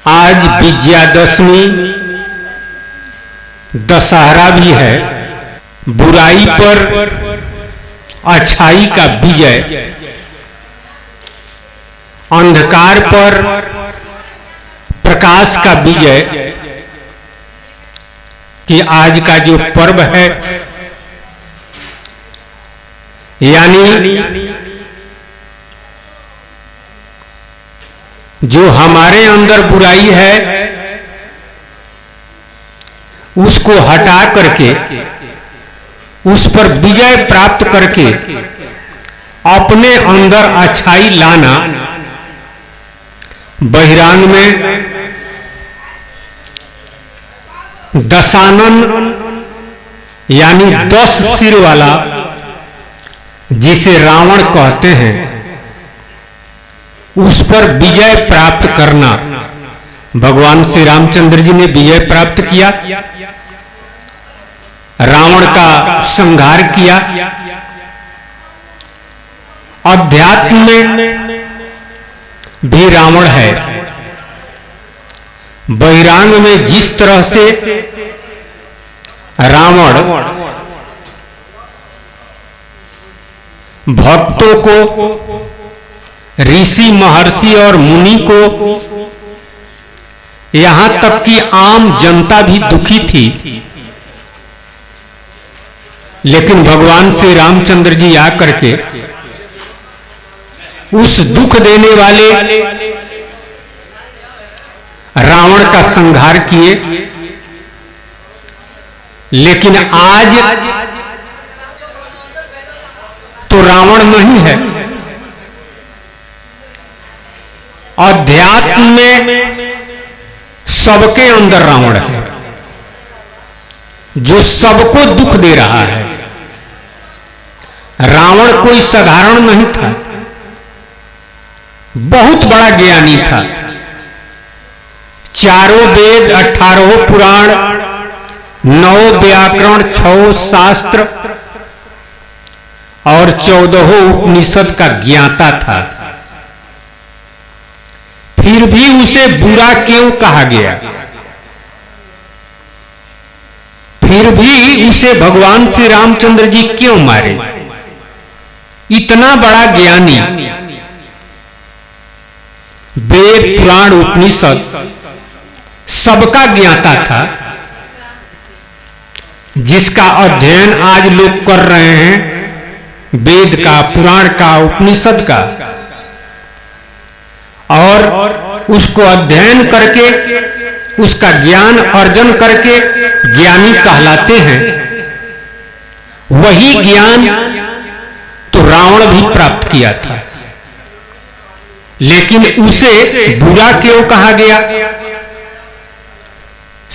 आज विजयादशमी दशहरा भी है। बुराई पर अच्छाई का विजय, अंधकार पर प्रकाश का विजय कि आज का जो पर्व है, यानी जो हमारे अंदर बुराई है उसको हटा करके उस पर विजय प्राप्त करके अपने अंदर अच्छाई लाना, बहिरांग में दशानन यानी 10 सिर वाला जिसे रावण कहते हैं, उस पर विजय प्राप्त करना। भगवान श्री रामचंद्र जी ने विजय प्राप्त किया, रावण का संहार किया। अध्यात्म में भी रावण है। बहिरांग में जिस तरह से रावण भक्तों को, ऋषि महर्षि और मुनि को, यहां तक कि आम जनता भी दुखी थी, लेकिन भगवान श्री रामचंद्र जी आकर के उस दुख देने वाले रावण का संहार किए। लेकिन आज तो रावण नहीं है। अध्यात्म में सबके अंदर रावण है, जो सबको दुख दे रहा है। रावण कोई साधारण नहीं था, बहुत बड़ा ज्ञानी था। 4 वेद, 18 पुराण, 9 व्याकरण, 6 शास्त्र और 14 उपनिषद का ज्ञाता था। फिर भी उसे बुरा क्यों कहा गया? फिर भी उसे भगवान श्री रामचंद्र जी क्यों मारे? इतना बड़ा ज्ञानी, वेद पुराण उपनिषद सबका ज्ञाता था, जिसका अध्ययन आज लोग कर रहे हैं, वेद का, पुराण का, उपनिषद का, और उसको अध्ययन करके उसका ज्ञान अर्जन करके ज्ञानी कहलाते हैं। वही ज्ञान तो रावण भी प्राप्त किया था, लेकिन उसे बुरा क्यों कहा गया?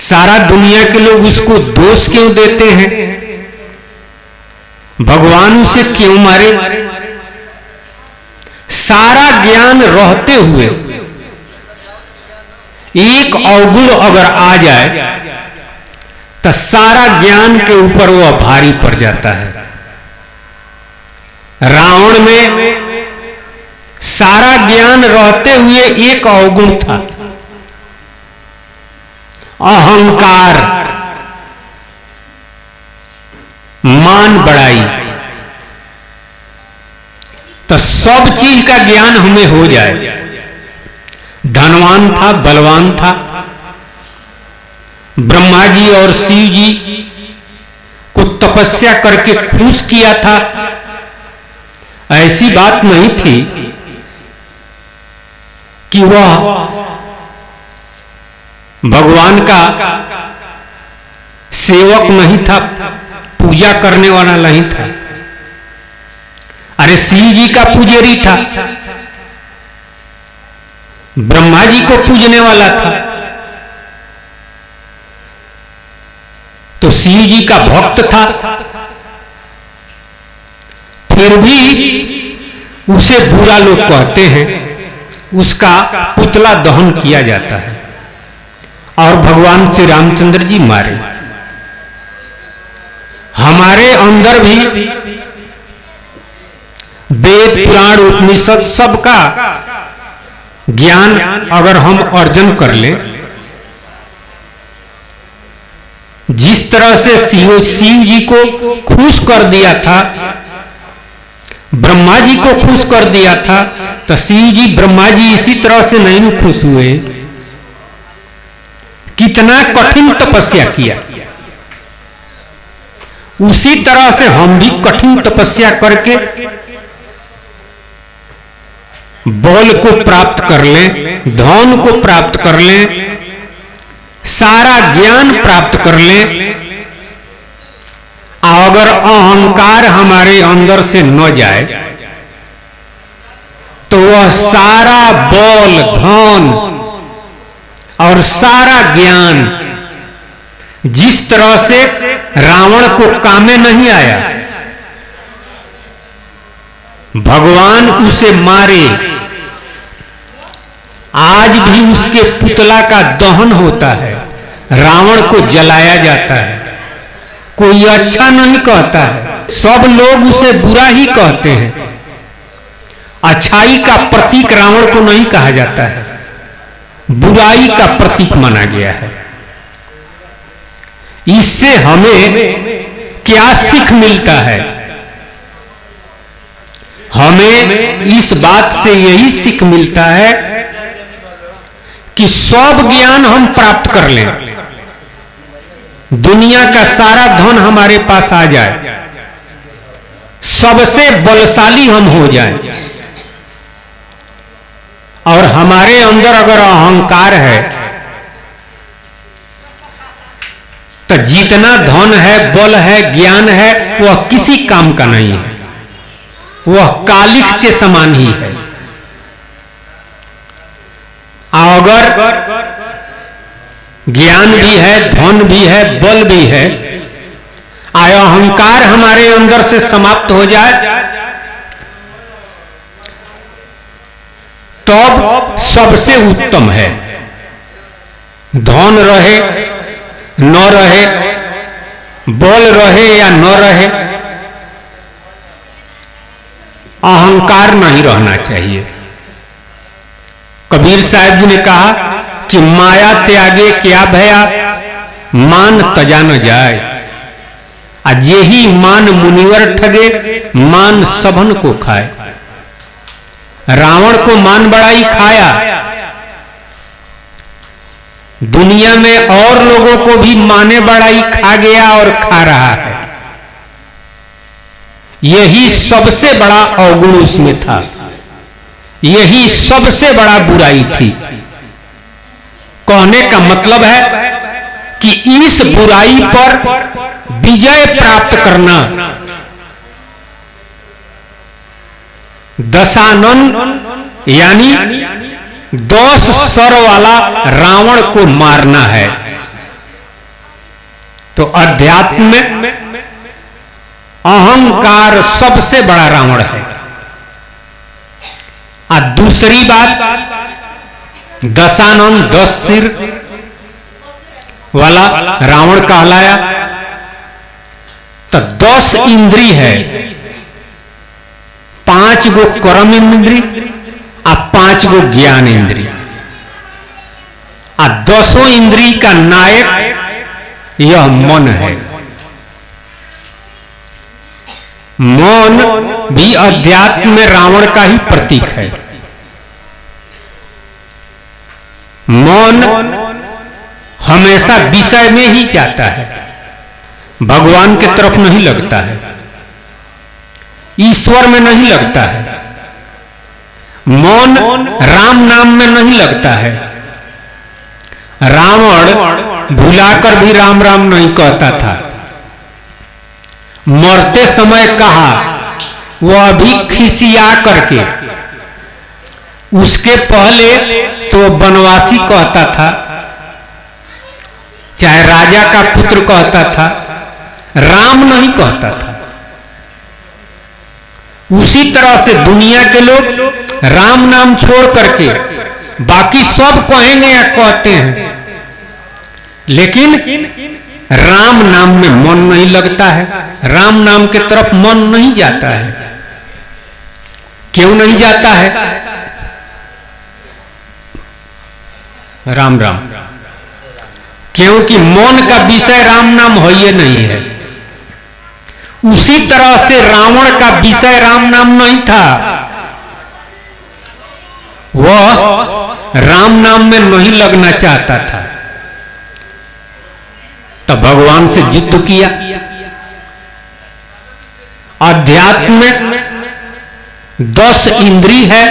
सारा दुनिया के लोग उसको दोष क्यों देते हैं? भगवान उसे क्यों मारे? सारा ज्ञान रहते हुए एक अवगुण अगर आ जाए तो सारा ज्ञान के ऊपर वह भारी पड़ जाता है। रावण में सारा ज्ञान रहते हुए एक अवगुण था, अहंकार, मान बढ़ाई। तो सब चीज का ज्ञान हमें हो जाए। धनवान था, बलवान था, ब्रह्मा जी और शिव जी को तपस्या करके खुश किया था। ऐसी बात नहीं थी कि वह भगवान का सेवक नहीं था, पूजा करने वाला नहीं था। अरे शिव जी का पुजारी था, ब्रह्मा जी को पूजने वाला था, तो शिव जी का भक्त था। फिर भी उसे बुरा लोग कहते हैं, उसका पुतला दहन किया जाता है और भगवान श्री रामचंद्र जी मारे। हमारे अंदर भी वेद पुराण उपनिषद सबका ज्ञान अगर हम अर्जन कर ले, जिस तरह से शिव जी को खुश कर दिया था, ब्रह्मा जी को खुश कर दिया था, तो शिव जी ब्रह्मा जी इसी तरह से नहीं खुश हुए। कितना कठिन तपस्या किया, उसी तरह से हम भी कठिन तपस्या करके बल को प्राप्त कर लें, धन को प्राप्त कर लें, सारा ज्ञान प्राप्त कर लें। अगर अहंकार हमारे अंदर से न जाए तो वह सारा बल, धन और सारा ज्ञान जिस तरह से रावण को काम में नहीं आया, भगवान उसे मारे, आज भी उसके पुतला का दहन होता है, रावण को जलाया जाता है, कोई अच्छा नहीं कहता है, सब लोग उसे बुरा ही कहते हैं। अच्छाई का प्रतीक रावण को नहीं कहा जाता है, बुराई का प्रतीक माना गया है। इससे हमें क्या सीख मिलता है? हमें इस बात से यही सीख मिलता है कि सब ज्ञान हम प्राप्त कर लें, दुनिया का सारा धन हमारे पास आ जाए, सबसे बलशाली हम हो जाएं, और हमारे अंदर अगर अहंकार है तो जितना धन है, बल है, ज्ञान है, वह किसी काम का नहीं है, वह कालिख के समान ही है। अगर ज्ञान भी है, धन भी है, बल भी है, अहंकार हमारे अंदर से समाप्त हो जाए तब सबसे उत्तम है। धन रहे न रहे, बल रहे या न रहे, अहंकार नहीं रहना चाहिए। कबीर साहब जी ने कहा कि माया त्यागे क्या भया, मान तजा न जाए, आज यही मान मुनिवर ठगे, मान सबन को खाए। रावण को मान बड़ाई खाया, दुनिया में और लोगों को भी माने बड़ाई खा गया और खा रहा है। यही सबसे बड़ा अवगुण उसमें था, यही सबसे बड़ा बुराई थी। कहने का मतलब है कि इस बुराई पर विजय प्राप्त करना, दशानन यानी 10 सर वाला रावण को मारना है। तो अध्यात्म में अहंकार सबसे बड़ा रावण है। और दूसरी बात, दशानन 10 सिर वाला रावण कहलाया, तो 10 इंद्री है, 5 गो कर्म इंद्री और 5 गो ज्ञान इंद्री, और 10 इंद्री का नायक यह मन है। मन भी अध्यात्म में रावण का ही प्रतीक है। मन हमेशा विषय में ही जाता है, भगवान के तरफ नहीं लगता है, ईश्वर में नहीं लगता है, मन राम नाम में नहीं लगता है। रावण भुलाकर भी राम राम नहीं कहता था, मरते समय कहा, वह भी खिसिया करके। उसके पहले तो बनवासी कहता था, चाहे राजा का पुत्र कहता था, राम नहीं कहता था। उसी तरह से दुनिया के लोग राम नाम छोड़ करके बाकी सब कहेंगे या कहते हैं, लेकिन राम नाम में मन नहीं लगता है, राम नाम के तरफ मन नहीं जाता है। क्यों नहीं जाता है? राम राम। क्योंकि मौन का विषय राम नाम हो ही नहीं है। उसी तरह से रावण का विषय राम नाम नहीं था, वह राम नाम में नहीं लगना चाहता था, तब भगवान से युद्ध किया। अध्यात्म में 10 इंद्रिय है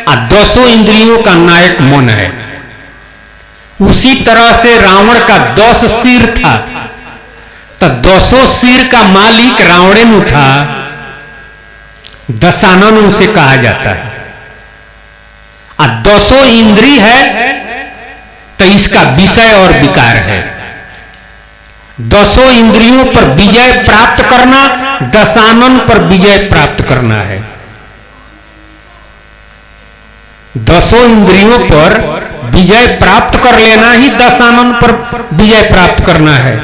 और 10 इंद्रियों का नायक मन है। उसी तरह से रावण का 10 सिर था, तो 10 सिर का मालिक रावणेनु था, दशानन उसे कहा जाता है। और 10 इंद्रिय है तो इसका विषय और विकार है। 10 इंद्रियों पर विजय प्राप्त करना दशानन पर विजय प्राप्त करना है। 10 इंद्रियों पर विजय प्राप्त कर लेना ही दशानन पर विजय प्राप्त करना है।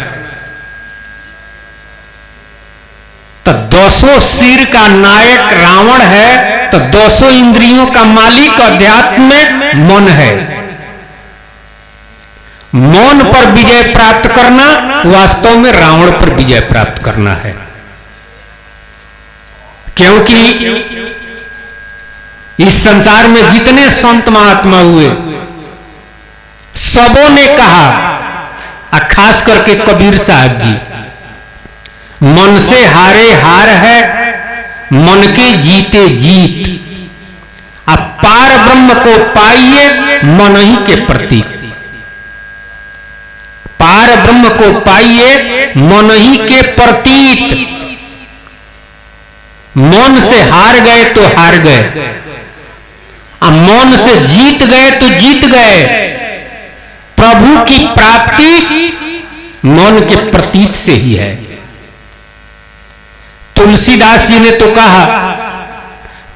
तो 10 सिर का नायक रावण है, तो 10 इंद्रियों का मालिक अध्यात्म में मन है। मौन पर विजय प्राप्त करना वास्तव में रावण पर विजय प्राप्त करना है। क्योंकि इस संसार में जितने संत महात्मा हुए सबों ने कहा, और खास करके कबीर साहब जी, मन से हारे हार है, मन के जीते जीत। अब पार ब्रह्म को पाइए मन ही के प्रतीक। पार ब्रह्म को पाइए मन ही के प्रतीत। मौन से हार गए तो हार गए, और मौन से जीत गए तो जीत गए। प्रभु की प्राप्ति मौन के प्रतीत से ही है। तुलसीदास जी ने तो कहा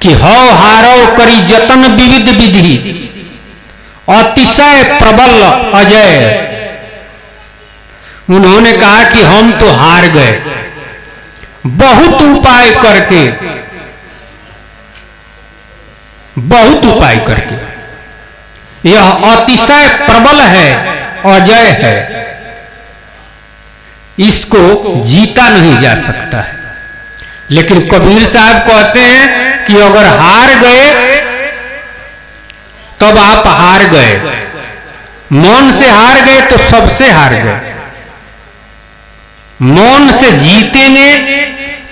कि हौ हारो करी जतन विविध विधि, अतिशय प्रबल अजय। उन्होंने कहा कि हम तो हार गए, बहुत उपाय करके, बहुत उपाय करके। यह अतिशय प्रबल है, अजय है, इसको जीता नहीं जा सकता है। लेकिन कबीर साहब कहते हैं कि अगर हार गए तब आप हार गए। मौन से हार गए तो सबसे हार गए। मौन से जीतेंगे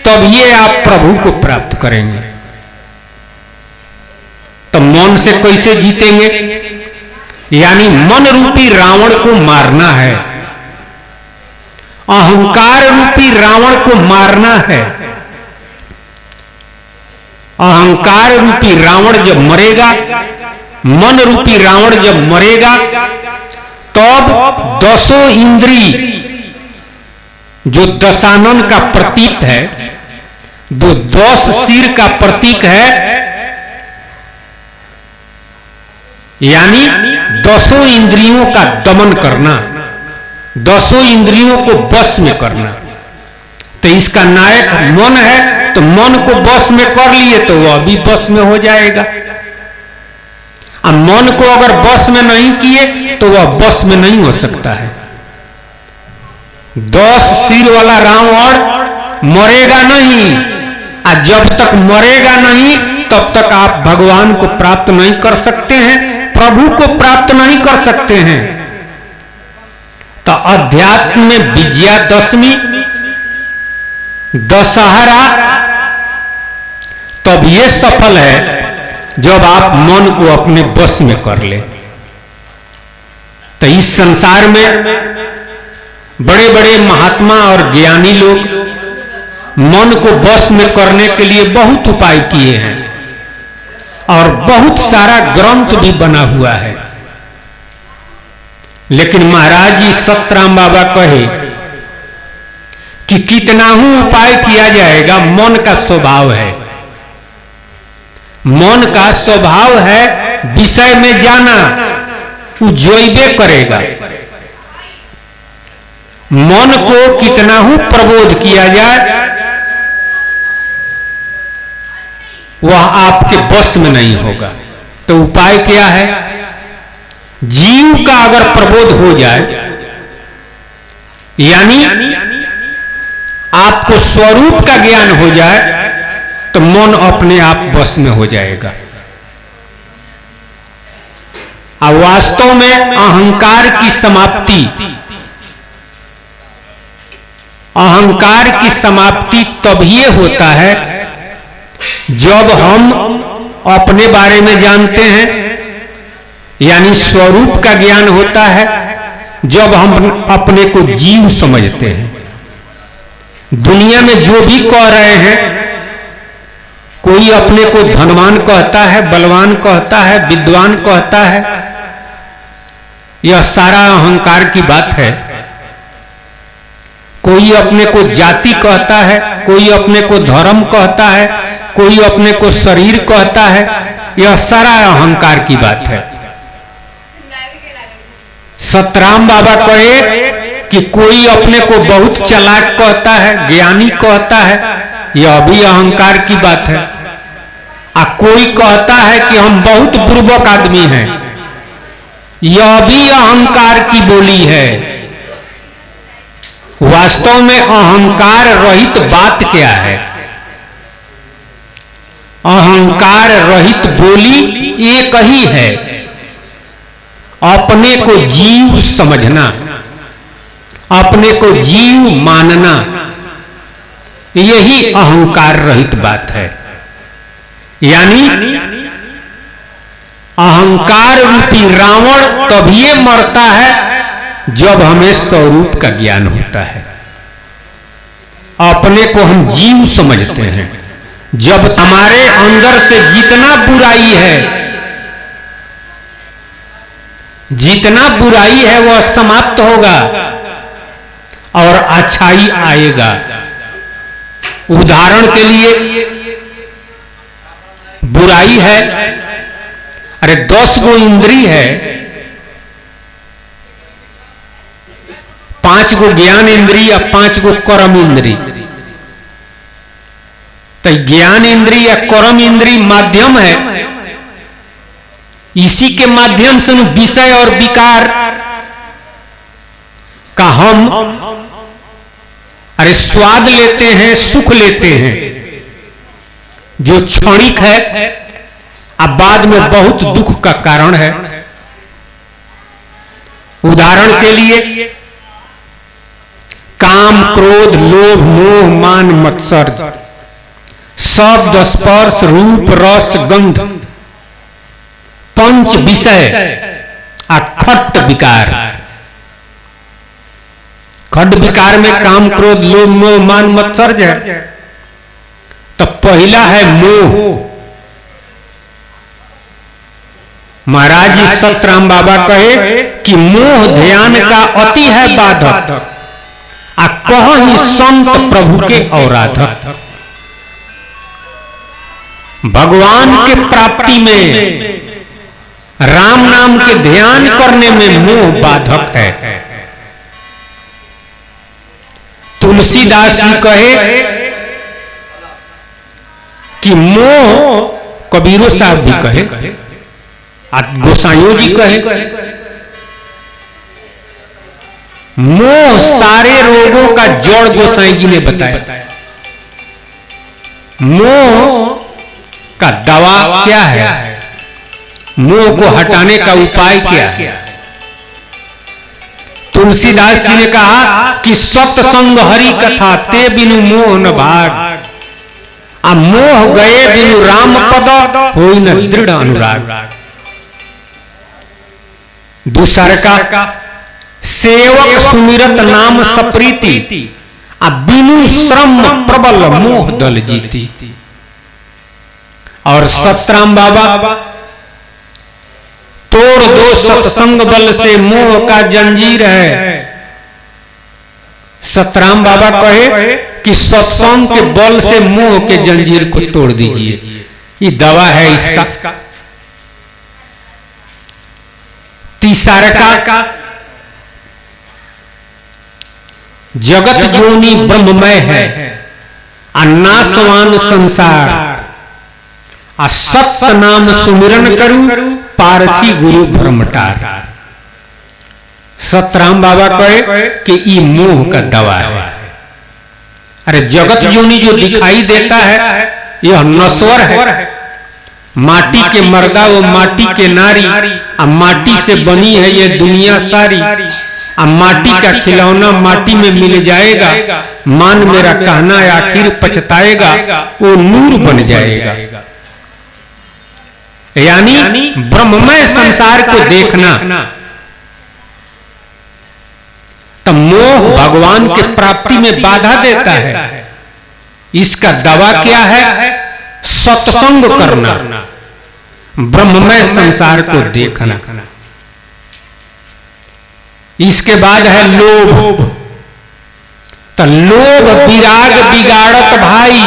तब ये आप प्रभु को प्राप्त करेंगे। तो मौन से कैसे जीतेंगे? यानी मन रूपी रावण को मारना है, अहंकार रूपी रावण को मारना है। अहंकार रूपी रावण जब मरेगा, मन रूपी रावण जब मरेगा, तब 10 इंद्रिय जो दशानन का प्रतीक है, जो 10 सिर का प्रतीक है, यानी 10 इंद्रियों का दमन करना, 10 इंद्रियों को वश में करना। तो इसका नायक मन है, तो मन को वश में कर लिए तो वह भी वश में हो जाएगा। अब मन को अगर वश में नहीं किए तो वह वश में नहीं हो सकता है। 10 सिर वाला रावण मरेगा नहीं, और जब तक मरेगा नहीं तब तक आप भगवान को प्राप्त नहीं कर सकते हैं, प्रभु को प्राप्त नहीं कर सकते हैं। तो अध्यात्म में विजयादशमी, दशहरा तब ये सफल है जब आप मन को अपने वश में कर ले। तो इस संसार में बड़े बड़े महात्मा और ज्ञानी लोग मन को वश में करने के लिए बहुत उपाय किए हैं, और बहुत सारा ग्रंथ भी बना हुआ है। लेकिन महाराज जी सतराम बाबा कहे कि कितना ही उपाय किया जाएगा, मन का स्वभाव है। मन का स्वभाव है विषय में जाना, वो जोइबे करेगा। मन को कितना ही प्रबोध किया जाए, वह आपके बस में नहीं होगा। तो उपाय क्या है? जीव का अगर प्रबोध हो जाए, यानी आपको स्वरूप का ज्ञान हो जाए, तो मन अपने आप बस में हो जाएगा। और वास्तव में अहंकार की समाप्ति, अहंकार की समाप्ति तभी होता है जब हम अपने बारे में जानते हैं, यानी स्वरूप का ज्ञान होता है जब हम अपने को जीव समझते हैं। दुनिया में जो भी कह रहे हैं, कोई अपने को धनवान कहता है, बलवान कहता है, विद्वान कहता है, यह सारा अहंकार की बात है। कोई अपने को जाति कहता है, कोई अपने को धर्म कहता है, कोई अपने को शरीर कहता है, यह सारा अहंकार की बात है। सतराम बाबा कहे कि कोई अपने को बहुत चालाक कहता है, ज्ञानी कहता है, यह भी अहंकार की बात है। कोई कहता है कि हम बहुत बुर्बक आदमी हैं, यह भी अहंकार की बोली है। वास्तव में अहंकार रहित बात क्या है? अहंकार रहित बोली एक ही है, अपने को जीव समझना, अपने को जीव मानना, यही अहंकार रहित बात है। यानी अहंकार रूपी रावण तभी मरता है जब हमें स्वरूप का ज्ञान होता है। अपने को हम जीव समझते हैं जब हमारे अंदर से जितना बुराई है, जितना बुराई है वह समाप्त होगा और अच्छाई आएगा। उदाहरण के लिए बुराई है, अरे 10 गो इंद्री है, 5 गो ज्ञान इंद्री या 5 गो कर्म इंद्री। तो ज्ञान इंद्री या कर्म इंद्री माध्यम है, इसी के माध्यम से विषय और विकार का हम अरे स्वाद लेते हैं, सुख लेते हैं, जो क्षणिक है अब बाद में बहुत दुख का कारण है। उदाहरण के लिए काम, क्रोध, लोभ, मोह, मान, मत्सर्य, शब्द, स्पर्श, रूप, रस, गंध, पंच विषय और खट्ट विकार। खड्ड विकार में काम, क्रोध, लोभ, मोह, मान, मत्सर्य है। तो पहला है मोह। महाराज जी सतराम बाबा कहे कि मोह ध्यान का अति है बाधक, आ कहीं संत प्रभु के औराधक। भगवान के प्राप्ति में, राम नाम के ध्यान करने में मोह बाधक है। तुलसीदास जी कहे कि मोह, कबीरो साहब भी कहे, गोसाइयों जी कहे, मोह सारे रोगों का जड़ गोसाई जी ने बताया। मोह का दवा क्या है? मोह को हटाने का उपाय क्या है? तुलसीदास जी ने कहा कि सत्संग हरि कथा ते बिनु मोह न भाग, आ मोह गए बिनु राम पद होई न दृढ़ अनुराग। दूसर का सेवक सुमिरत नाम सप्रीति, आ बिनु श्रम प्रबल मोह दल जीती। और सतराम बाबा तोड़ दो सत्संग बल से मोह का जंजीर है। सतराम बाबा कहे कि सत्संग के बल से मोह के जंजीर को तोड़ दीजिए, ये दवा है इसका। तीसरा का जगत जोनी ब्रह्ममय है, नाशवान संसार, आ सत्य नाम सुमिरन करूं पारथी गुरु भ्रमटार। सतराम बाबा कहे कि ये मोह का दवा है। अरे जगत जोनी जो दिखाई देता है यह नश्वर है। माटी के मर्दा वो माटी के नारी, अब माटी से बनी है ये दुनिया सारी। अब माटी का खिलौना माटी में मिल जाएगा, मान मेरा कहना आखिर पछताएगा, वो नूर बन जाएगा। यानी ब्रह्ममय संसार को देखना। तो मोह भगवान के प्राप्ति में बाधा देता है। इसका दवा क्या है? सत्संग करना, ब्रह्ममय संसार को देखना। इसके बाद है लोभ। तो लोभ विराग बिगाड़त भाई,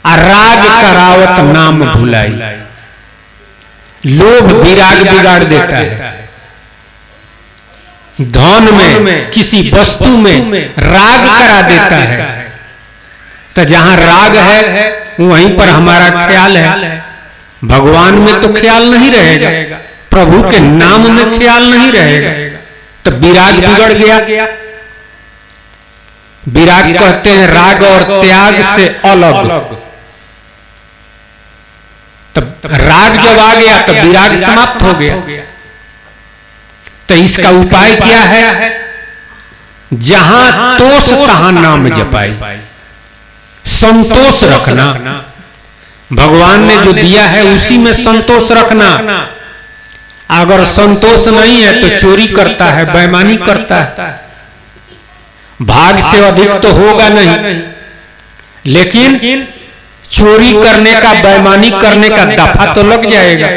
और राग करावत नाम भुलाई। लोभ विराग बिगाड़ देता है। धन में, किसी वस्तु में राग करा देता है। तो जहां राग है वहीं पर हमारा ख्याल है। भगवान में तो ख्याल नहीं रहेगा, प्रभु के नाम में ख्याल नहीं रहेगा, तो विराग बिगड़ गया। विराग कहते हैं राग और त्याग से अलग। तब राग जब आ गया तो विराग समाप्त हो गया। तो इसका उपाय क्या है? जहां तोष तहां नाम जपाई। संतोष रखना, भगवान ने जो दिया है उसी में संतोष रखना। अगर संतोष नहीं है तो चोरी करता है, बेईमानी करता है। भाग से अधिक तो होगा नहीं, लेकिन चोरी करने का, बेईमानी करने का दफा तो लग जाएगा।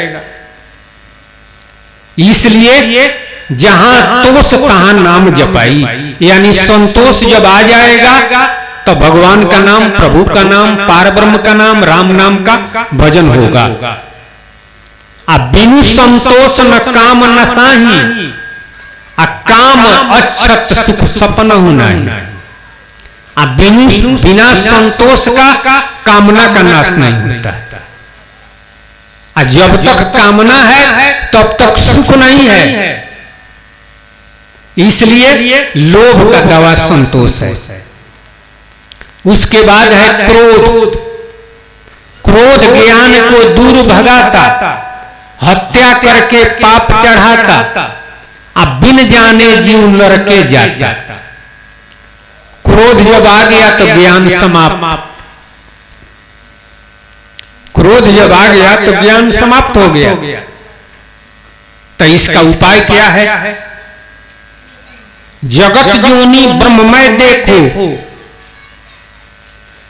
इसलिए जहां तोष तहां नाम जपाई, यानी संतोष जब आ जाएगा तो भगवान का नाम, प्रभु का नाम, पारब्रह्म का नाम, राम नाम का भजन होगा। अब बिनु संतोष न काम न साही, आ काम अच्छत सुख सपन नहीं। अब बिना संतोष का कामना का नाश नहीं होता है। और जब तक कामना है तब तक सुख नहीं है। इसलिए लोभ का दवा संतोष है। उसके बाद है क्रोध। क्रोध ज्ञान को दूर भगाता, हत्या करके पाप चढ़ाता, अब बिन जाने जीव नरके जाता। क्रोध जब आ गया तो ज्ञान समाप्त। क्रोध जब आ गया तो ज्ञान समाप्त हो गया। तो इसका उपाय क्या है? जगत जोनी ब्रह्ममय देखो,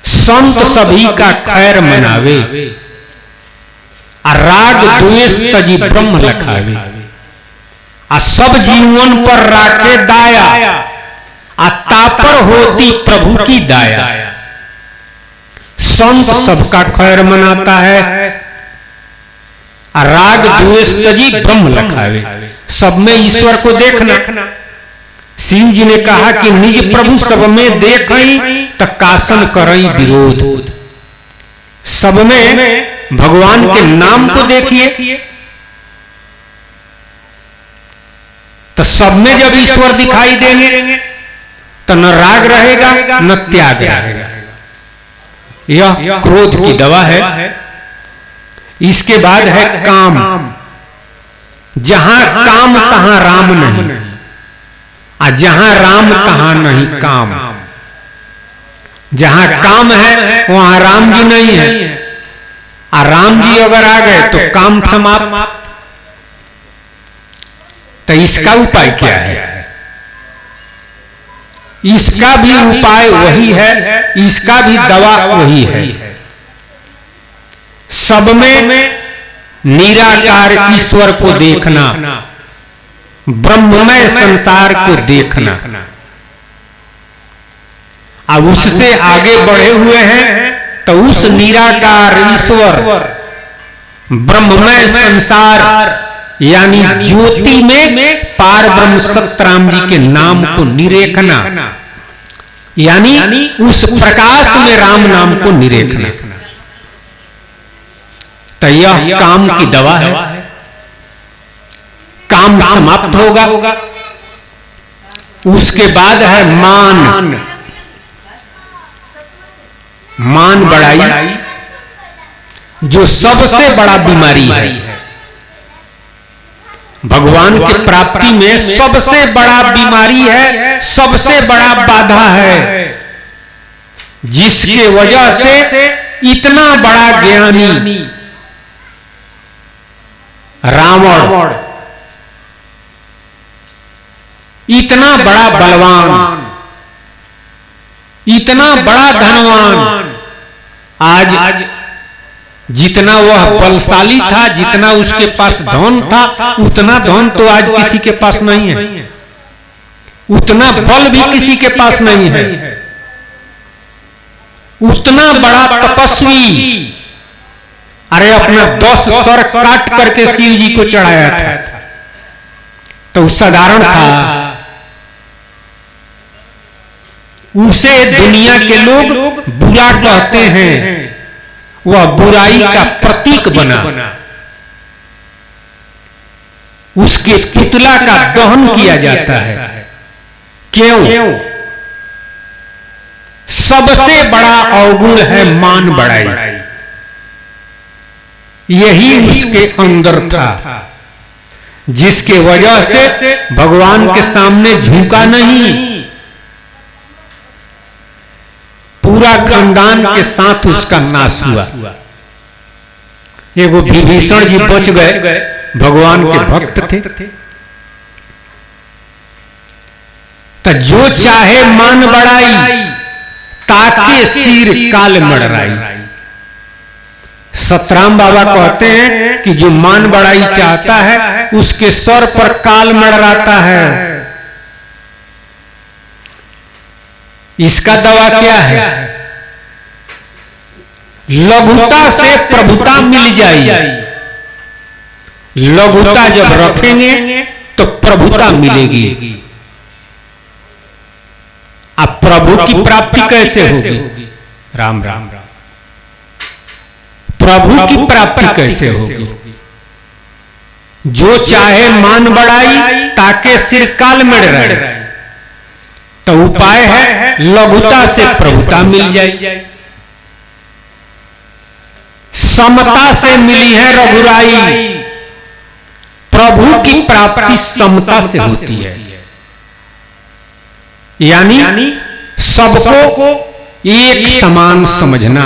संत सभी का खैर मनावे, राग द्वेष तजी ब्रह्म लखावे। आ सब जीवन पर राखे दाया, आ तापर होती प्रभु की दाया। संत सबका खैर मनाता है, राग द्वेष तजी ब्रह्म लखावे। सब में ईश्वर को देखना। शिव जी ने कहा कि निज प्रभु सब में देखई त कासन करई विरोध। सब में भगवान के नाम को देखिए। तो सब में जब ईश्वर दिखाई देंगे तो न राग रहेगा न त्याग रहेगा। यह क्रोध की दवा है। इसके बाद है काम। जहां काम तहां राम नहीं, और जहां राम तहां नहीं काम। जहां काम है वहां राम जी नहीं है, और राम जी अगर आ गए तो काम समाप्त। तो इसका उपाय क्या है? इसका भी उपाय वही है, इसका भी दवा वही है। सब में निराकार ईश्वर को देखना, ब्रह्ममय संसार को देखना। अब उससे आगे बढ़े हुए हैं तो उस निराकार ईश्वर, ब्रह्ममय संसार यानी ज्योति में पार ब्रह्म सतराम जी के नाम को निरेखना, यानी उस प्रकाश में राम नाम को निरेखना। तो तो यह काम की दवा है। काम समाप्त होगा, उसके बाद है मान। मान बढ़ाई जो सबसे बड़ा बीमारी है। भगवान की प्राप्ति में सबसे बड़ा बीमारी है, सबसे बड़ा बाधा है, जिसके वजह से इतना बड़ा ज्ञानी रावण, इतना बड़ा बलवान, इतना बड़ा धनवान, आज जितना वह बलशाली था, जितना उसके पास धन था, उतना धन तो आज किसी के पास नहीं है, उतना बल भी किसी के पास नहीं है। उतना बड़ा तपस्वी, अरे अपना 10 सर काट करके शिव जी को चढ़ाया था, तो साधारण था। उसे दुनिया के लोग बुरा कहते हैं, वह बुराई का प्रतीक बना। उसके पुतला का दहन किया जाता है। क्यों? सबसे बड़ा अवगुण है मान बढ़ाई, यही उसके अंदर था, जिसके वजह से भगवान के सामने झुका नहीं। पूरा खानदान के साथ उसका नाश हुआ। एगो विभीषण जी बच गए, भगवान के भक्त थे। तो जो चाहे मान बढ़ाई, ताके सिर काल मड़राई। सतराम बाबा कहते हैं कि जो मान बढ़ाई चाहता है, उसके सर पर काल मड़राता है। इसका दवा क्या है? लघुता से प्रभुता मिल जाएगी। लघुता जब रखेंगे तो प्रभुता मिलेगी। अब प्रभु की प्राप्ति कैसे होगी? राम राम। प्रभु की प्राप्ति कैसे होगी? जो चाहे मान बढ़ाई, ताके सिर काल मड़राई। तो उपाय है लघुता से प्रभुता मिल जाए। समता से मिली है रघुराई। प्रभु की प्राप्ति समता से होती है, यानी सबको एक समान समझना,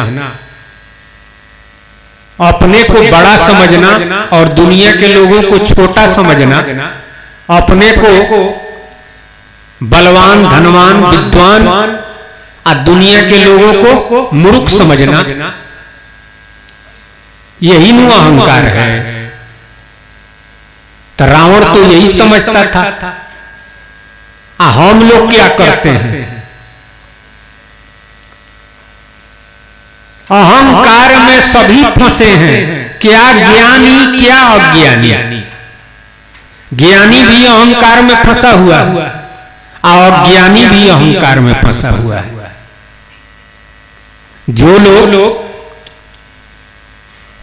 अपने को बड़ा समझना और दुनिया के लोगों को छोटा समझना, अपने को बलवान, धनवान, विद्वान और दुनिया के लोगों को मूर्ख समझना, यही नु अहंकार है। तो रावण तो यही समझता था। हम लोग क्या करते हैं? अहंकार में सभी फंसे हैं, क्या ज्ञानी क्या अज्ञानी। ज्ञानी भी अहंकार में फंसा हुआ है और अज्ञानी भी अहंकार में फंसा हुआ है। जो लोग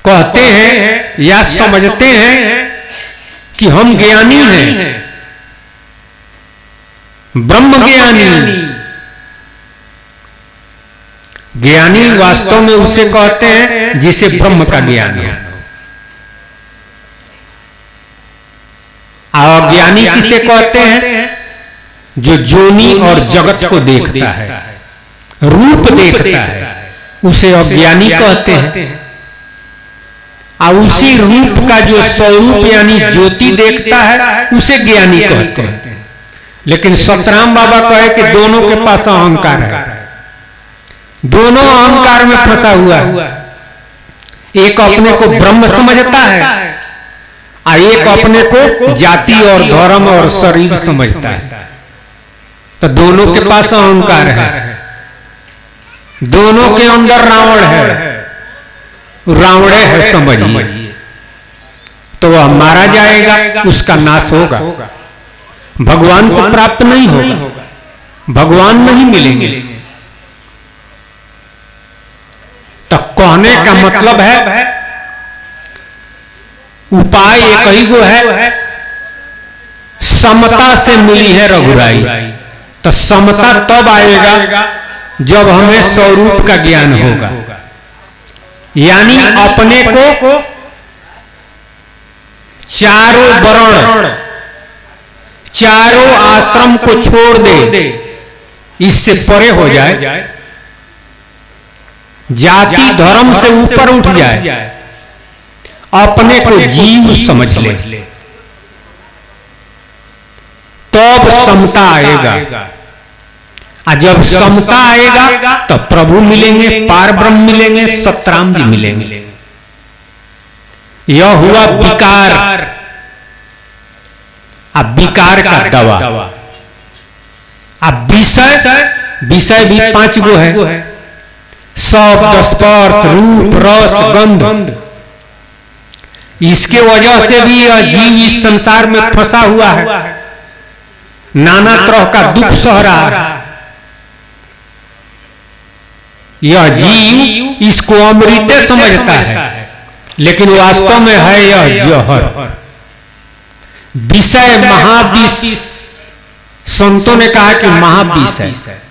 कहते हैं या समझते हैं कि हम ज्ञानी हैं, ब्रह्म ज्ञानी, ज्ञानी वास्तव में उसे कहते हैं जिसे ब्रह्म का ज्ञान हो। और ज्ञानी किसे कहते हैं? जो जोनी और जगत को देखता है, रूप देखता है, उसे अज्ञानी कहते हैं। और उसी रूप का जो स्वरूप यानी ज्योति देखता है, उसे ज्ञानी कहते हैं। लेकिन सतराम बाबा कहे कि दोनों के पास अहंकार है, दोनों अहंकार में फंसा हुआ है। एक अपने को ब्रह्म समझता है और एक अपने को जाति और धर्म और शरीर समझता है। तो दोनों के पास अहंकार है, दोनों के अंदर रावण है, रावणे है समझिए। तो वह मारा जाएगा, उसका नाश होगा, भगवान को प्राप्त नहीं होगा, भगवान नहीं मिलेंगे। तो कहने का मतलब है उपाय एक ही गो है, समता से मिली है रघुराई। तो समता तब आएगा जब हमें स्वरूप का ज्ञान होगा, यानी अपने को चारों वर्ण, चारों आश्रम को छोड़ दे, इससे परे हो जाए, जाति धर्म से ऊपर उठ जाए, अपने को जीव समझ ले, तब समता आएगा। और जब समता आएगा तब प्रभु मिलेंगे, पार ब्रह्म मिलेंगे, सतराम जी मिलेंगे। यह हुआ विकार। अब विकार का दवा। अब विषय भी 5 गो है, शब्द, स्पर्श, रूप, रस, गंध। इसके वजह से भी यह जीव इस संसार में फंसा हुआ है, नाना तरह का दुख सह रहा है। यह जीव इसको अमृत समझता है, लेकिन वास्तव में है यह जहर। विषय महाविष, संतों ने कहा कि महाविष है।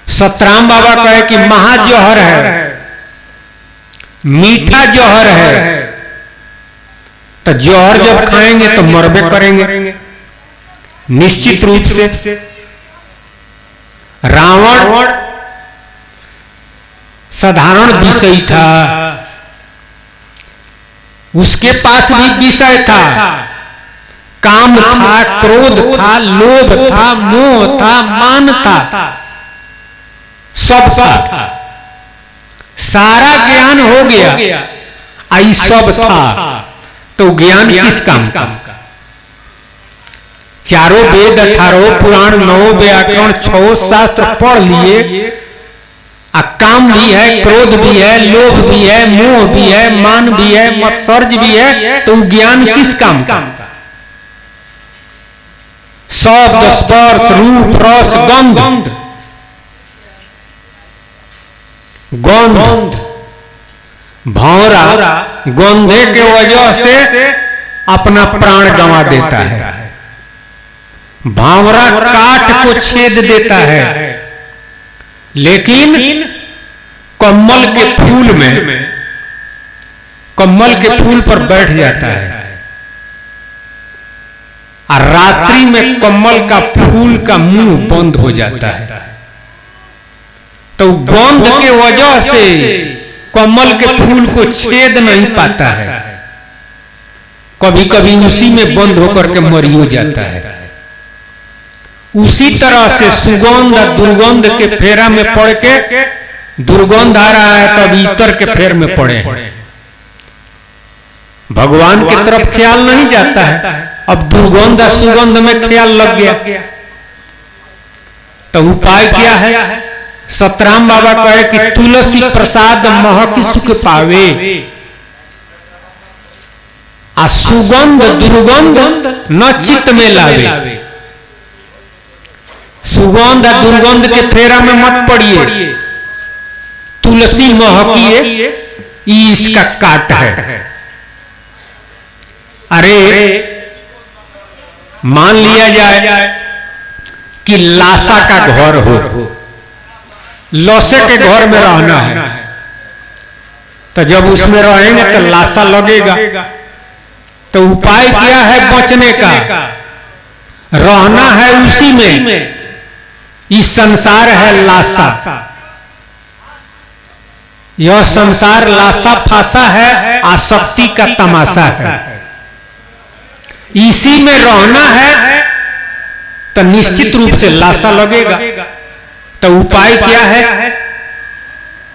सतराम बाबा कहे कि महाजहर है, मीठा जहर है। तो जहर जब खाएंगे तो मरबे करेंगे निश्चित रूप से। रावण साधारण विषय था, उसके पास भी विषय था, काम था, क्रोध था, लोभ था, मोह था, मान था, सब था। सारा ज्ञान हो गया, आई सब था, तो ज्ञान किस काम का? चारों वेद, 18 पुराण, 9 व्याकरण, 6 शास्त्र पढ़ लिए, काम भी है, क्रोध भी है, लोभ भी है, मोह भी है, मान भी है, मत्सर्ज भी है, तो ज्ञान किस काम का? शब्द, स्पर्श, रूप, रस, गंध। गंध भौरा गंधे के वजह से अपना प्राण गंवा देता है। भावरा काट को छेद देता है, लेकिन कमल के फूल में, कमल के फूल पर बैठ जाता है, और रात्रि में कमल का फूल का मुंह बंद हो जाता है। तो गंध के वजह से कमल के फूल को छेद नहीं पाता है, कभी कभी उसी में बंद होकर के मरियो जाता है। उसी तरह से सुगंध और दुर्गंध के फेरा में पड़ के, दुर्गंध आ रहा है तब इतर के फेर में पड़े, भगवान की तरफ ख्याल नहीं जाता है। अब दुर्गंध और सुगंध में ख्याल लग गया, तो उपाय क्या है? सतराम बाबा कहे कि तुलसी प्रसाद महक सुख पावे, आ सुगंध दुर्गंध न चित्त में लावे। सुगंध और दुर्गंध के फेरा में मत पड़िए, तुलसी महकिए, इसका काट है। अरे मान लिया जाए कि लाशा का घर हो, लौसे के घर में रहना है, तो जब उसमें रहेंगे तो लाशा लगेगा। तो उपाय क्या है बचने का? रहना है उसी में। इस संसार है लाशा, यह संसार लाशा फासा है, आसक्ति का तमाशा है। इसी में रहना है तो निश्चित रूप से लाशा लगेगा। तो उपाय क्या है?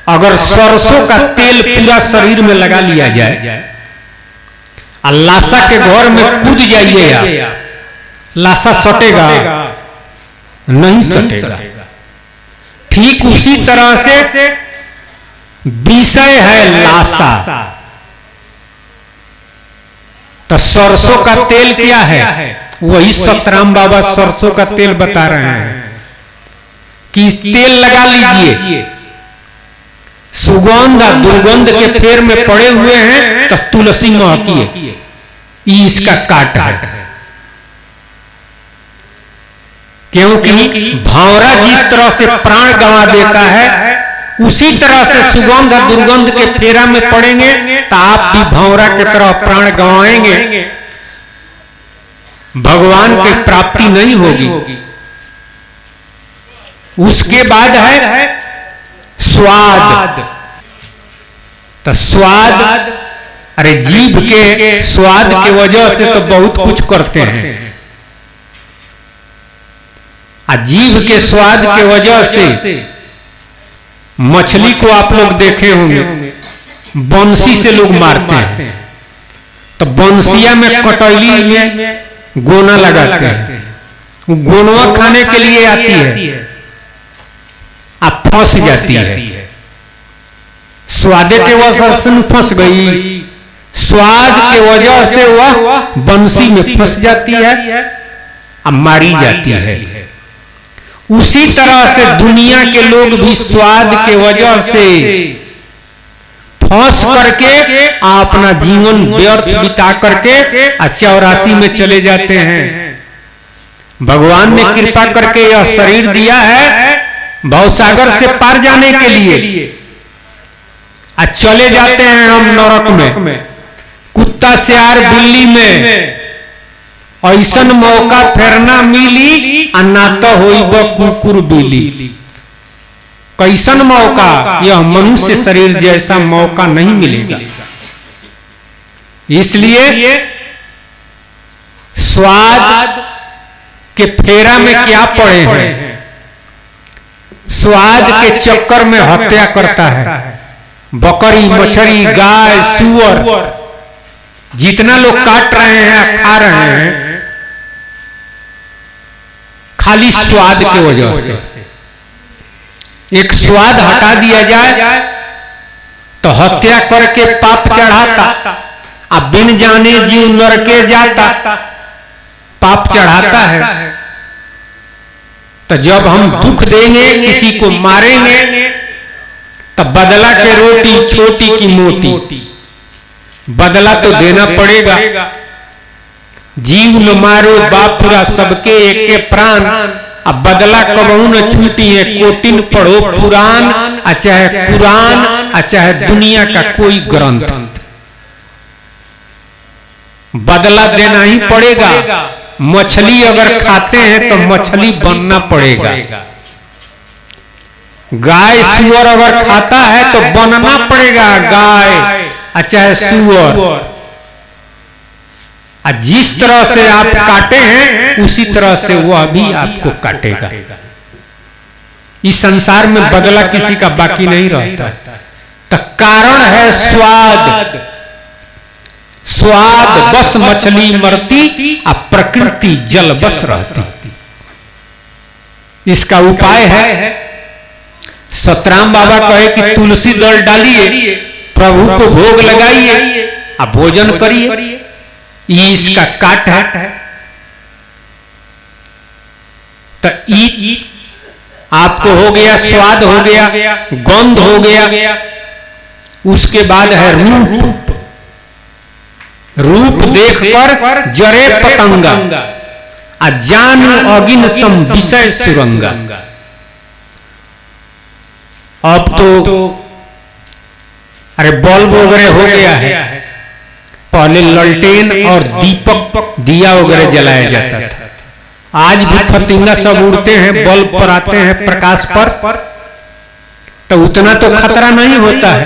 अगर सरसों का तेल पूरा शरीर में लगा लिया जाए और लाशा के घर में कूद जाइए, लाशा सटेगा नहीं सटेगा। ठीक उसी तरह से विषय है लाशा, तो सरसों का तेल क्या है? वही सतराम बाबा सरसों का तेल बता रहे हैं कि तेल लगा लीजिए, सुगंध और दुर्गंध के फेर में पड़े हुए हैं तो तुलसी महकिए, ये इसका काट है। क्योंकि भंवरा जिस तरह से प्राण गंवा देता है, उसी तरह से सुगंध दुर्गंध के फेरा में पड़ेंगे तो आप भी भंवरा की तरह प्राण गंवाएंगे, भगवान की प्राप्ति नहीं होगी। उसके बाद है स्वाद। तो स्वाद, अरे जीभ के स्वाद की वजह से तो बहुत कुछ करते हैं। जीभ के स्वाद की वजह से मछली को आप लोग देखे होंगे, बंसी से लोग मारते हैं, तो बंसिया में कटौली में गोना लगाते हैं, वो गोनवा खाने के लिए आती है, आप फंस जाती है। स्वादे के वजह से फंस गई, स्वाद के वजह से वह बंसी में फंस जाती है, अब मारी जाती है। उसी तरह से दुनिया के लोग भी स्वाद के वजह से फंस करके अपना जीवन व्यर्थ बिता करके 84 में चले जाते हैं। भगवान ने कृपा करके यह शरीर दिया है भवसागर से पार जाने के लिए, चले जाते हैं हम नरक में, कुत्ता सियार बिल्ली में। ऐसन मौका फिर ना मिली ना तो होइब कुकुर बिली। कैसन मौका, यह मनुष्य शरीर जैसा मौका नहीं मिलेगा। इसलिए स्वाद के फेरा में क्या पड़े हैं, स्वाद के चक्कर में हत्या करता है। बकरी, मछली, गाय, सुअर, जितना लोग काट रहे हैं, खा रहे हैं, खाली स्वाद की वजह से। एक स्वाद हटा दिया जाए तो हत्या करके पाप चढ़ाता, अब बिन जाने जीव नरके जाता, पाप चढ़ाता है। तो जब हम दुख देंगे, किसी को मारेंगे, तब बदला के रोटी छोटी की मोटी, बदला तो देना पड़ेगा। जीव न मारो बापुरा सबके एके प्राण, अब बदला कबहू न छूटी है। कोटिन पढ़ो पुराण, चाहे कुरान, चाहे दुनिया का कोई ग्रंथ, बदला देना ही पड़ेगा। मछली अगर खाते हैं तो मछली बनना पड़ेगा। गाय सुअर अगर खाता है तो बनना पड़ेगा गाय, चाहे सुअर। जिस तरह से आप काटे हैं उसी तरह से वह भी आपको काटेगा। इस संसार में बदला किसी का बाकी नहीं रहता। तो कारण है स्वाद। स्वाद बस मछली मरती, अब प्रकृति जल बस रहती। इसका उपाय है, सतराम बाबा कहे कि तुलसी दल डालिए, प्रभु को भोग लगाइए, अब भोजन करिए। ये इसका काट है। तो आपको हो गया, स्वाद हो गया, गंध हो गया। उसके बाद है रूप। रूप देखकर जरे पतंगा, जान अगिन सम विषय सुरंगा। अब तो अरे बल्ब वगैरह हो गया है, पहले ललटेन और दीपक दिया वगैरह जलाया जाता था। आज भी फतिंगा सब उड़ते हैं, बल्ब पर आते हैं प्रकाश पर, तो उतना तो खतरा नहीं होता है।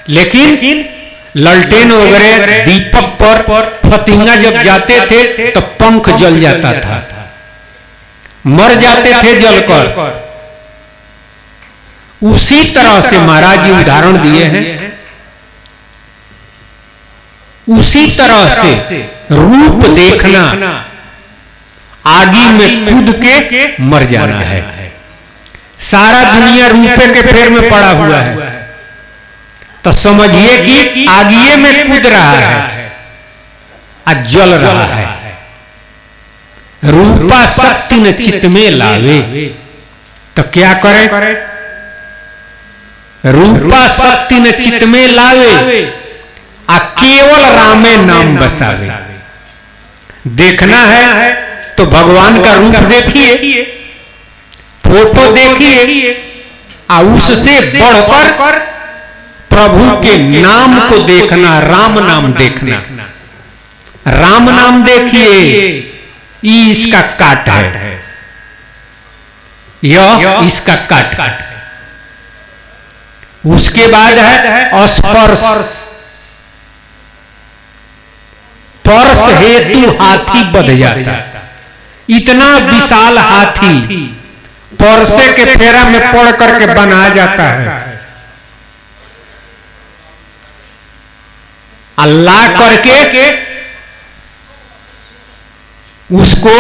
लेकिन ललटेन वगैरह दीपक पर फतिंगा जब जाते थे तो पंख जल जाता था, मर जाते थे जलकर। उसी तरह से महाराज जी उदाहरण दिए हैं। उसी तरह से रूप देखना, आगी में कूद के मर जाना है। सारा दुनिया रूपे के फेर में पड़ा हुआ है, तो समझिए कि आगिए में कूद रहा है, आज जल रहा है। रूपा शक्ति न चित्त में लावे, तो क्या करे? रूपा शक्ति न चित्त में लावे, केवल रामे नाम बसावे। देखना है तो भगवान का रूप देखिए, फोटो देखिए, और उससे बढ़कर प्रभु के नाम को देखना, राम नाम देखना। राम नाम देखिए, ये इसका काट है, यह इसका काट है। उसके बाद है स्पर्श। स्पर्श हेतु हाथी बध जाता। इतना विशाल हाथी परसे के फेरा में पड़ करके बनाया जाता है। अल्लाह करके उसको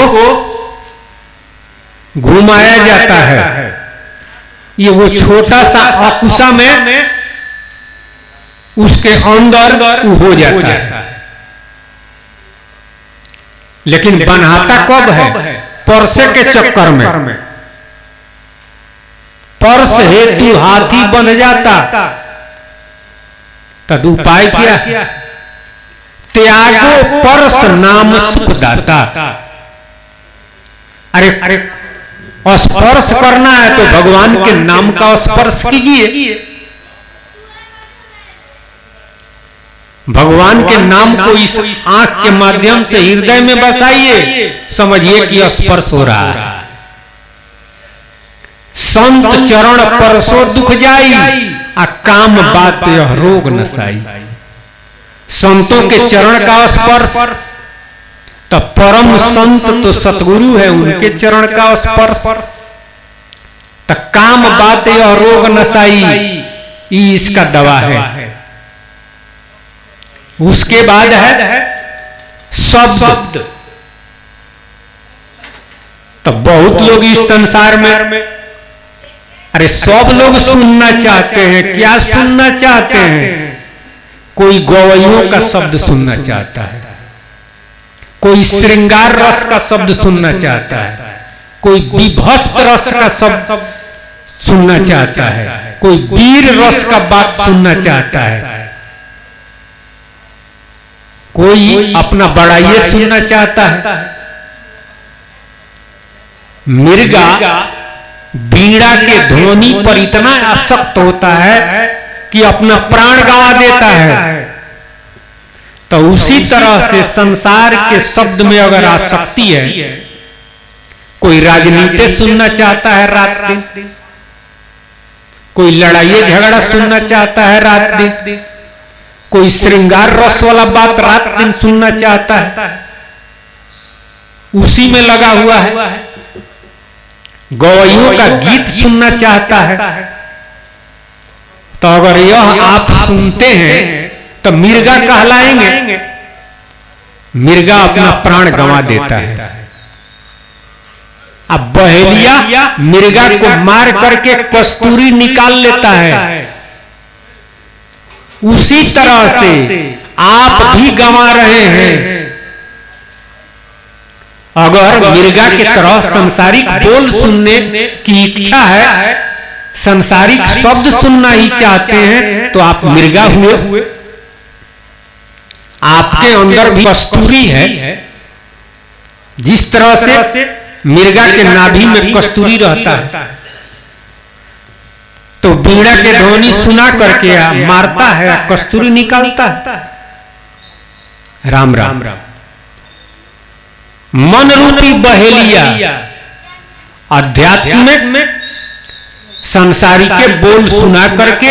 घुमाया जाता है। ये वो छोटा सा अकुशा में उसके अंदर हो जाता है। लेकिन बनाता कब है? परसे के चक्कर में। परस हेतु हाथी बन जाता, तद उपाय क्या? त्यागो परस नाम सुखदाता। अरे स्पर्श करना है तो भगवान के नाम का स्पर्श कीजिए। भगवान के नाम को इस आंख के माध्यम से हृदय में बसाइए, समझिए कि स्पर्श हो रहा है। संत चरण परसो दुख जाई, आ काम बात यह रोग नसाई। संतों के चरण का स्पर्श, तो परम संत तो सतगुरु है, उनके चरण का स्पर्श, तो काम बात यह रोग नसाई, ये इसका दवा है। उसके बाद है शब्द। तो बहुत लोग इस संसार में, अरे सब लोग सुनना चाहते हैं। क्या सुनना चाहते हैं? कोई गवैयों का शब्द सुनना चाहता है, कोई श्रृंगार रस का शब्द सुनना चाहता है, कोई विभक्त रस का शब्द सुनना चाहता है, कोई वीर रस का बात सुनना चाहता है, कोई अपना बड़ाई सुनना चाहता है। मिर्गा बीड़ा के ध्वनि पर इतना आसक्त होता है कि अपना प्राण गंवा देता है। तो उसी तरह से संसार के शब्द में अगर आसक्ति है, कोई राजनीति सुनना चाहता है रात दिन, कोई लड़ाई झगड़ा सुनना चाहता है रात दिन, कोई श्रृंगार रस वाला बात रात दिन सुनना चाहता है, उसी में लगा हुआ है। गवैयों का गीत सुनना चाहता है। तो अगर यह आप सुनते हैं तो मिर्गा कहलाएंगे। मिर्गा अपना प्राण गंवा देता है। अब बहेलिया मिर्गा को मार करके कस्तूरी निकाल लेता है। उसी तरह से आप भी गंवा रहे हैं। अगर मिर्गा की तरह सांसारिक बोल सुनने की इच्छा है, सांसारिक शब्द सुनना ही चाहते हैं, तो आप मिर्गा हुए। आपके अंदर भी कस्तूरी है। जिस तरह से मिर्गा के नाभि में कस्तूरी रहता है, तो बीड़ा के ध्वनि सुना करके मारता है, कस्तूरी निकालता है। राम राम। मन रूपी बहेलिया अध्यात्म में संसारी के बोल सुना करके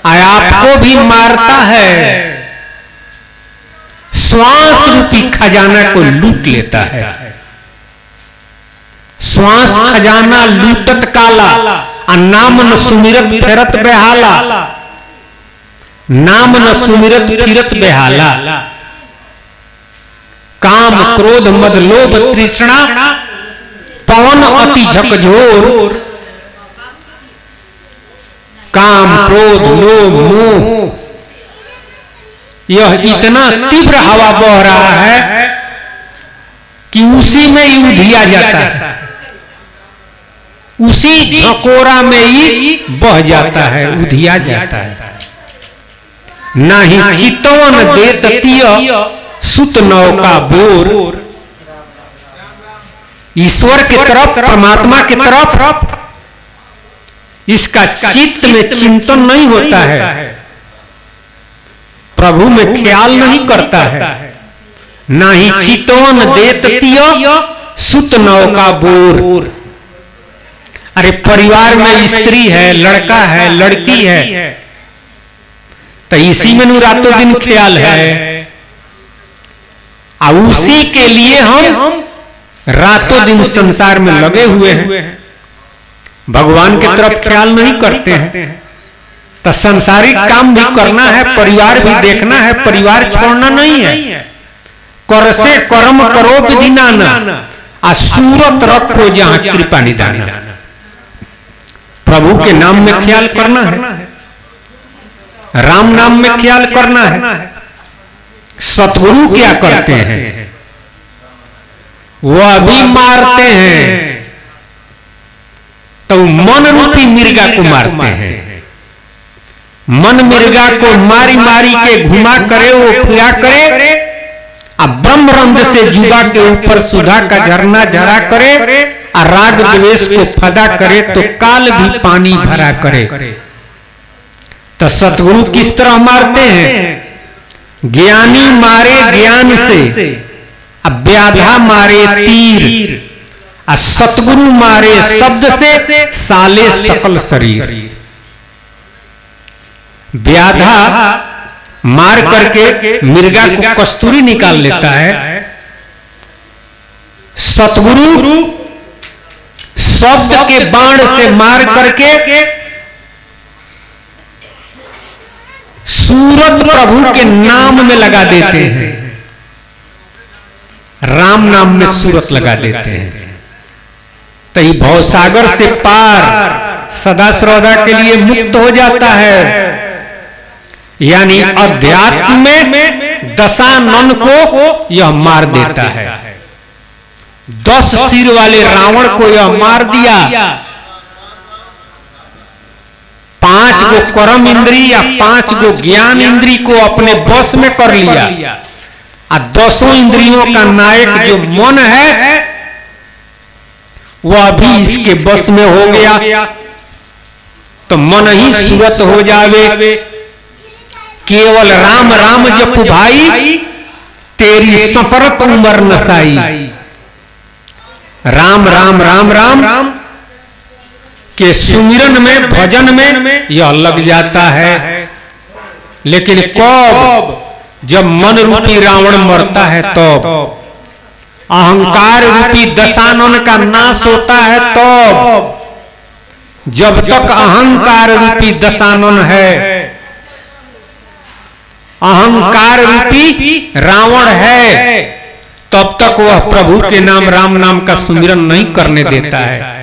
आपको भी मारता है। श्वास रूपी खजाना को लूट लेता है। श्वास खजाना लूटत काला, नाम न सुमिरत फिरत बेहाला। नाम न सुमिरत फिरत बेहाला। काम क्रोध मद लोभ तृष्णा, पवन अति झकझोर। काम क्रोध लोभ मोह, यह इतना तीव्र हवा बह रहा है कि उसी में ही उधिया जाता है, उसी झकोरा में ही बह जाता है, उधिया जाता है। ना ही चितवन देत तिय सुत नौका बोर, ईश्वर की तरफ, परमात्मा की तरफ इसका चित्त में चिंतन नहीं होता है, प्रभु में ख्याल नहीं करता है, ना ही चितवन देतिय सुत नौका बोर। अरे परिवार में स्त्री है, लड़का है, लड़की है, तो इसी में रातों दिन ख्याल है, और उसी के लिए हम रातों दिन संसार में लगे हुए हैं, भगवान की तरफ ख्याल नहीं करते हैं। तो सांसारिक काम भी करना है, परिवार भी देखना है, परिवार छोड़ना नहीं है। कर से कर्म करो विधि नाना, आ सूरत रखो जहां कृपा निदाना। प्रभु के नाम में ख्याल करना है, राम नाम में ख्याल करना है। सतगुरु क्या करते हैं? वह भी मारते हैं, तो मन रूपी मिर्गा को मारते हैं। मन मिर्गा को मारी मारी के घुमा करे, वो फिरा करे, अब ब्रह्मरंध से जुबा के ऊपर सुधा का झरना झरा करे, और राग द्वेष को फदा करे, तो काल भी पानी भरा करे। तो सतगुरु किस तरह मारते हैं? ज्ञानी मारे ज्ञान से, अब व्याधा मारे तीर, और सतगुरु मारे शब्द से साले सकल शरीर। व्याधा मार करके मिर्गा को कस्तूरी निकाल लेता है, सतगुरु शब्द के बाण से मार करके सूरत प्रभु के नाम में लगा देते हैं, राम नाम में सूरत लगा देते हैं। तो ये भवसागर से पार सदा सर्वदा के लिए मुक्त हो जाता है। यानी अध्यात्म में दशानन को यह मार देता है। 10 सिर वाले रावण को यह मार दिया, 5 गो कर्म इंद्री या 5 गो ज्ञान इंद्री को अपने बस में कर लिया, और 10 इंद्रियों का नायक जो मन है वह भी इसके बस में हो गया। तो मन ही सूरत हो जावे, केवल राम राम जप भाई, तेरी सफरत उमर नसाई। राम राम राम राम के सुमिरन में, भजन में यह लग जाता है। लेकिन कब? जब मन रूपी रावण मरता है तब, अहंकार रूपी दशानन का नाश होता है तब। जब तक अहंकार रूपी दशानन है, अहंकार रूपी रावण है, तब तक वह प्रभु के नाम, राम नाम का सुमिरन नहीं करने देता है।